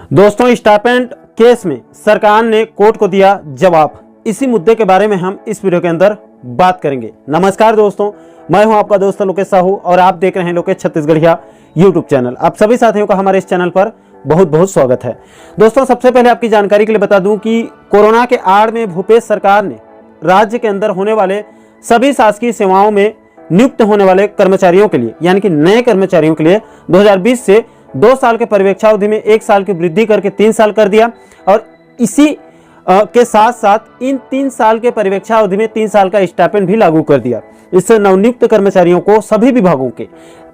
दोस्तों, stipend case में सरकार ने कोर्ट को दिया जवाब। इसी मुद्दे के बारे में हम इस वीडियो के अंदर बात करेंगे। नमस्कार दोस्तों, मैं हूं आपका दोस्त लोकेश साहू और आप देख रहे हैं लोकेश छत्तीसगढ़िया यूट्यूब चैनल। आप सभी साथियों का हमारे इस चैनल पर बहुत बहुत स्वागत है। दोस्तों, सबसे पहले आपकी जानकारी के लिए बता दूं कि कोरोना के आड़ में भूपेश सरकार ने राज्य के अंदर होने वाले सभी शासकीय सेवाओं में नियुक्त होने वाले कर्मचारियों के लिए, यानी कि नए कर्मचारियों के लिए 2020 से 2 साल के परिवीक्षावधि में 1 साल की वृद्धि करके 3 साल कर दिया। और इसी के साथ साथ इन 3 साल के परिवीक्षावधि में 3 साल का स्टाइपेंड भी लागू कर दिया। इससे नवनियुक्त कर्मचारियों को सभी विभागों के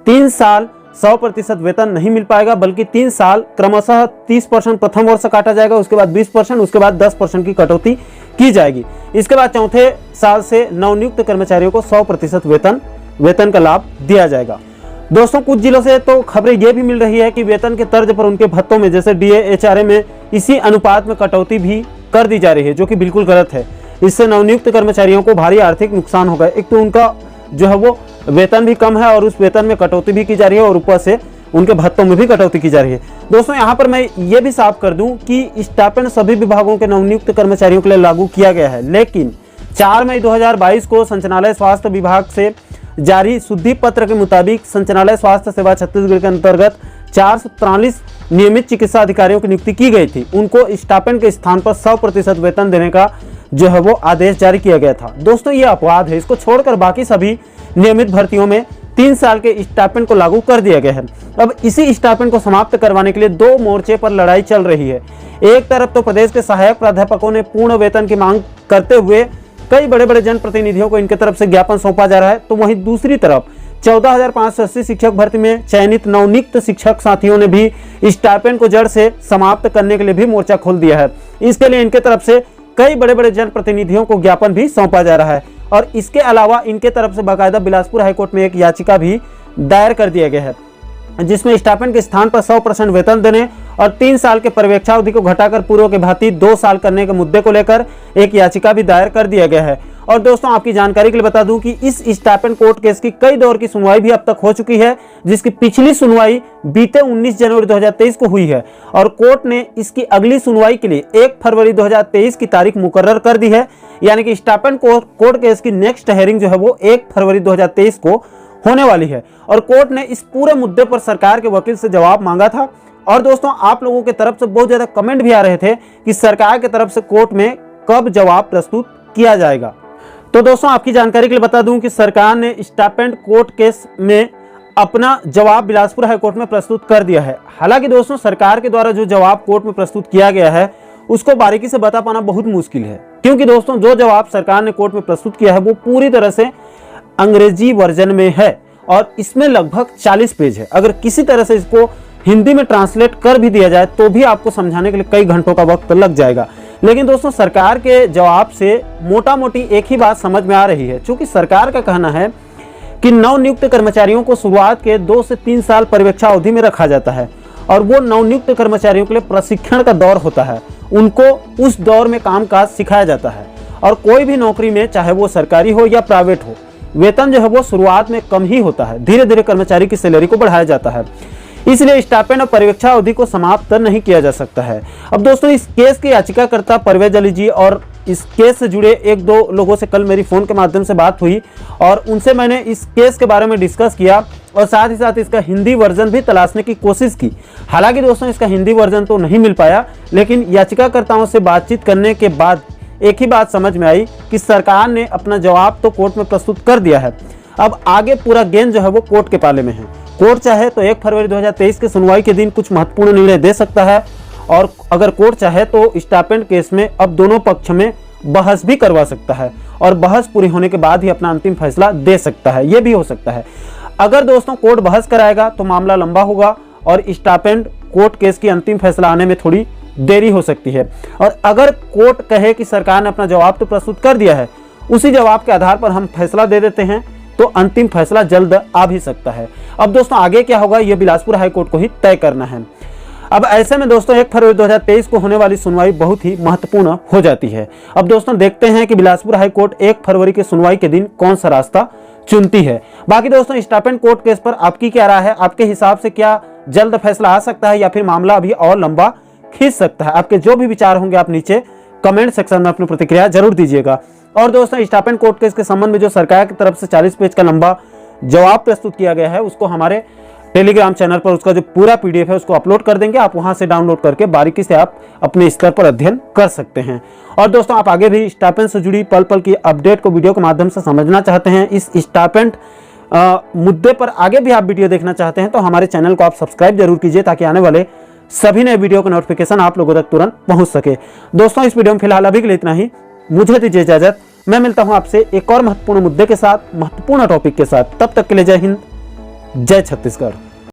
3 साल 100% वेतन नहीं मिल पाएगा, बल्कि 3 साल क्रमशः 30% प्रथम वर्ष काटा जाएगा, उसके बाद 20%, उसके बाद 10% की कटौती की जाएगी। इसके बाद चौथे साल से नवनियुक्त कर्मचारियों को 100% वेतन का लाभ दिया जाएगा। दोस्तों, कुछ जिलों से तो खबरें ये भी मिल रही है कि वेतन के तर्ज पर उनके भत्तों में, जैसे डीए, एचआरए में इसी अनुपात में कटौती भी कर दी जा रही है, जो कि बिल्कुल गलत है। इससे नवनियुक्त कर्मचारियों को भारी आर्थिक नुकसान होगा। एक तो उनका जो है वो वेतन भी कम है और उस वेतन में कटौती भी की जा रही है और ऊपर से उनके भत्तों में भी कटौती की जा रही है। दोस्तों, यहाँ पर मैं ये भी साफ कर दूं कि स्टाइपेंड सभी विभागों के नवनियुक्त कर्मचारियों के लिए लागू किया गया है, लेकिन 4 मई 2022 को संचालय स्वास्थ्य विभाग से जारी शुद्धि पत्र के मुताबिक संचालय स्वास्थ्य सेवा छत्तीसगढ़ के अंतर्गत 443 नियमित चिकित्सा अधिकारियों की नियुक्ति की गई थी। उनको स्टाइपेंड के स्थान पर 100% वेतन देने का जो है वो आदेश जारी किया गया था। दोस्तों, ये अपवाद है। इसको छोड़कर बाकी सभी नियमित भर्तियों में 3 साल के स्टाइपेंड को लागू कर दिया गया है। अब इसी स्टाइपेंड को समाप्त करवाने के लिए 2 मोर्चे पर लड़ाई चल रही है। एक तरफ तो प्रदेश के सहायक प्राध्यापकों ने पूर्ण वेतन की मांग करते हुए कई बड़े बड़े जनप्रतिनिधियों को इनके तरफ से ज्ञापन सौंपा जा रहा है, तो वहीं दूसरी तरफ 14,580 शिक्षक भर्ती में चयनित नवनियुक्त शिक्षक साथियों ने भी स्टाइपेंड को जड़ से समाप्त करने के लिए भी मोर्चा खोल दिया है। इसके लिए इनके तरफ से कई बड़े बड़े जनप्रतिनिधियों को ज्ञापन भी सौंपा जा रहा है और इसके अलावा इनके तरफ से बाकायदा बिलासपुर हाईकोर्ट में एक याचिका भी दायर कर दिया गया है, जिसमें स्टाइपेंड के स्थान पर 100% वेतन देने और 3 साल के परिवीक्षावधि को घटाकर पूर्व के भांति 2 साल करने के मुद्दे को लेकर एक याचिका भी दायर कर दिया गया है। और दोस्तों, आपकी जानकारी के लिए बता दूं कि इस स्टाइपेंड कोर्ट केस की कई दौर की सुनवाई भी अब तक हो चुकी है, जिसकी पिछली सुनवाई बीते 19 जनवरी 2023 को हुई है और कोर्ट ने इसकी अगली सुनवाई के लिए 1 फरवरी 2023 की तारीख मुकर्रर कर दी है। यानी कि स्टाइपेंड कोर्ट केस की नेक्स्ट हेयरिंग जो है वो 1 फरवरी 2023 को होने वाली है और कोर्ट ने इस पूरे मुद्दे पर सरकार के वकील से जवाब मांगा था। और दोस्तों, आप लोगों की तरफ से बहुत ज्यादा कमेंट भी आ रहे थे कि सरकार की तरफ से कोर्ट में कब जवाब प्रस्तुत किया जाएगा। तो दोस्तों, आपकी जानकारी के लिए बता दूं कि सरकार ने स्टाइपेंड कोर्ट केस में अपना जवाब बिलासपुर हाईकोर्ट में प्रस्तुत कर दिया है। हालांकि दोस्तों, सरकार के द्वारा जो जवाब कोर्ट में प्रस्तुत किया गया है उसको बारीकी से बता पाना बहुत मुश्किल है, क्योंकि दोस्तों जो जवाब सरकार ने कोर्ट में प्रस्तुत किया है वो पूरी तरह से अंग्रेजी वर्जन में है और इसमें लगभग 40 पेज है। अगर किसी तरह से इसको हिंदी में ट्रांसलेट कर भी दिया जाए तो भी आपको समझाने के लिए कई घंटों का वक्त लग जाएगा। लेकिन दोस्तों, सरकार के जवाब से मोटा मोटी एक ही बात समझ में आ रही है, क्योंकि सरकार का कहना है कि नवनियुक्त कर्मचारियों को शुरुआत के 2 से 3 साल परिवीक्षावधि में रखा जाता है और वो नवनियुक्त कर्मचारियों के लिए प्रशिक्षण का दौर होता है। उनको उस दौर में कामकाज सिखाया जाता है और कोई भी नौकरी में, चाहे वो सरकारी हो या प्राइवेट हो, वेतन जो है वो शुरुआत में कम ही होता है। धीरे धीरे कर्मचारी की सैलरी को बढ़ाया जाता है, इसलिए स्टाइपेंड और परिवीक्षा अवधि को समाप्त नहीं किया जा सकता है। अब दोस्तों, इस केस के याचिकाकर्ता परवेज अली जी और इस केस से जुड़े 1-2 लोगों से कल मेरी फ़ोन के माध्यम से बात हुई और उनसे मैंने इस केस के बारे में डिस्कस किया और साथ ही साथ इसका हिंदी वर्जन भी तलाशने की कोशिश की। हालांकि दोस्तों, इसका हिंदी वर्जन तो नहीं मिल पाया, लेकिन याचिकाकर्ताओं से बातचीत करने के बाद एक ही बात समझ में आई कि सरकार ने अपना जवाब तो कोर्ट में प्रस्तुत कर दिया है। अब आगे पूरा गेंद जो है वो कोर्ट के पाले में है। कोर्ट चाहे तो 1 फरवरी 2023 के सुनवाई के दिन कुछ महत्वपूर्ण निर्णय दे सकता है और अगर कोर्ट चाहे तो स्टाइपेंड केस में अब दोनों पक्ष में बहस भी करवा सकता है और बहस पूरी होने के बाद ही अपना अंतिम फैसला दे सकता है। ये भी हो सकता है। अगर दोस्तों कोर्ट बहस कराएगा तो मामला लंबा होगा और स्टाइपेंड कोर्ट केस की अंतिम फैसला आने में थोड़ी देरी हो सकती है। और अगर कोर्ट कहे कि सरकार ने अपना जवाब तो प्रस्तुत कर दिया है, उसी जवाब के आधार पर हम फैसला दे देते हैं, तो अंतिम फैसला जल्द आ भी सकता है। अब दोस्तों, आगे क्या होगा ये बिलासपुर हाईकोर्ट को ही तय करना है। अब ऐसे में दोस्तों 1 फरवरी 2023 को होने वाली सुनवाई बहुत ही महत्वपूर्ण हो जाती है। अब दोस्तों, देखते हैं कि बिलासपुर हाईकोर्ट 1 फरवरी की सुनवाई के दिन कौन सा रास्ता चुनती है। बाकी दोस्तों, स्टाइपेंड कोर्ट केस पर आपकी क्या राय है? आपके हिसाब से क्या जल्द फैसला आ सकता है या फिर मामला अभी और लंबा खींच सकता है। आपके जो भी विचार होंगे आप नीचे कमेंट सेक्शन में अपनी प्रतिक्रिया जरूर दीजिएगा। और दोस्तों, स्टाइपेंड कोर्ट केस के संबंध में जो सरकार की तरफ से 40 पेज का लंबा जवाब प्रस्तुत किया गया है, उसको हमारे टेलीग्राम चैनल पर उसका जो पूरा पीडीएफ है उसको अपलोड कर देंगे। आप वहां से डाउनलोड करके बारीकी से आप अपने स्तर पर अध्ययन कर सकते हैं। और दोस्तों, आप आगे भी स्टाइपेंड से जुड़ी पल पल की अपडेट को वीडियो के माध्यम से समझना चाहते हैं, इस स्टाइपेंड मुद्दे पर आगे भी आप वीडियो देखना चाहते हैं, तो हमारे चैनल को आप सब्सक्राइब जरूर कीजिए ताकि आने वाले सभी नए वीडियो का नोटिफिकेशन आप लोगों तक तुरंत पहुंच सके। दोस्तों, इस वीडियो में फिलहाल अभी के लिए इतना ही। मुझे दीजिए इजाजत। मैं मिलता हूं आपसे एक और महत्वपूर्ण मुद्दे के साथ, महत्वपूर्ण टॉपिक के साथ। तब तक के लिए जय हिंद, जय छत्तीसगढ़।